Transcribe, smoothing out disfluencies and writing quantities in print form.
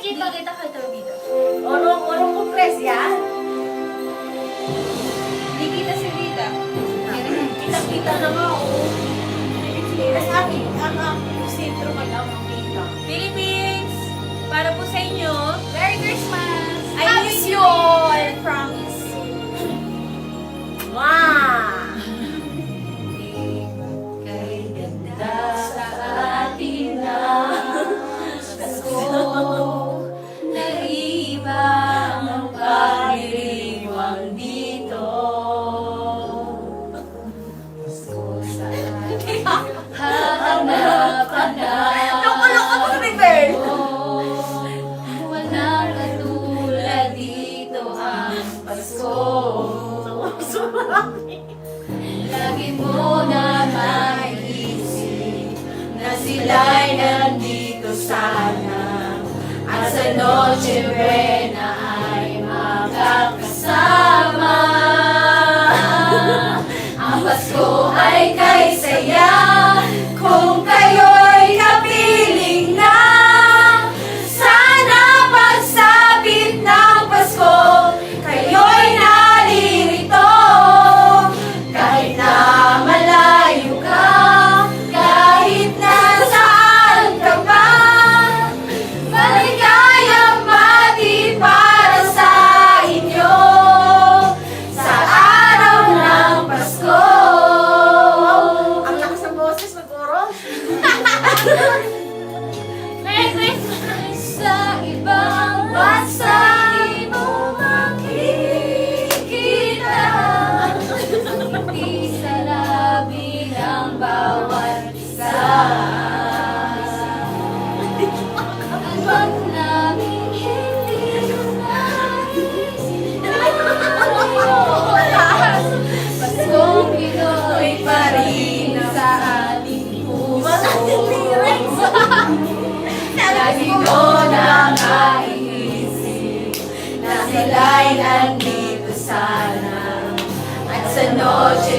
Kita kita dito. Orong compres yan. Hindi kita si Rita. Kita na nga, oh. Sa akin, ang sentro man lang ang kita. Philippines! Para po sa inyo. Merry Christmas! I miss you. I promise. Wow! Kay ganda sa atin na Pasko. Naiba ang pagdiriwang dito. Pasko sa atin. Hahanapan na. Loko-loko to, River! Walang katulad dito ang Pasko. Lagi mo na maiisip na sila'y nandito sana at sa Noche Buena ay makakasama. Ang Pasko ay kay saya kung kayo'y kapiling na. Sana pagsapit ng Pasko kayo'y naririto. Kahit na malayo ka, kahit nasaan ka pa, maligayang bati para sa inyo sa araw ng Pasko. Ang lakas ng boses, mag-oros. Merry Christmas sa ibang bansa, di mo makikita. Hindi sa labi ng bawat isa. Huwag namin hindi nais. Paskong Pinoy pa rin sa ating puso. Lagi ko na maiisip na sila'y nandito sana at sa Noche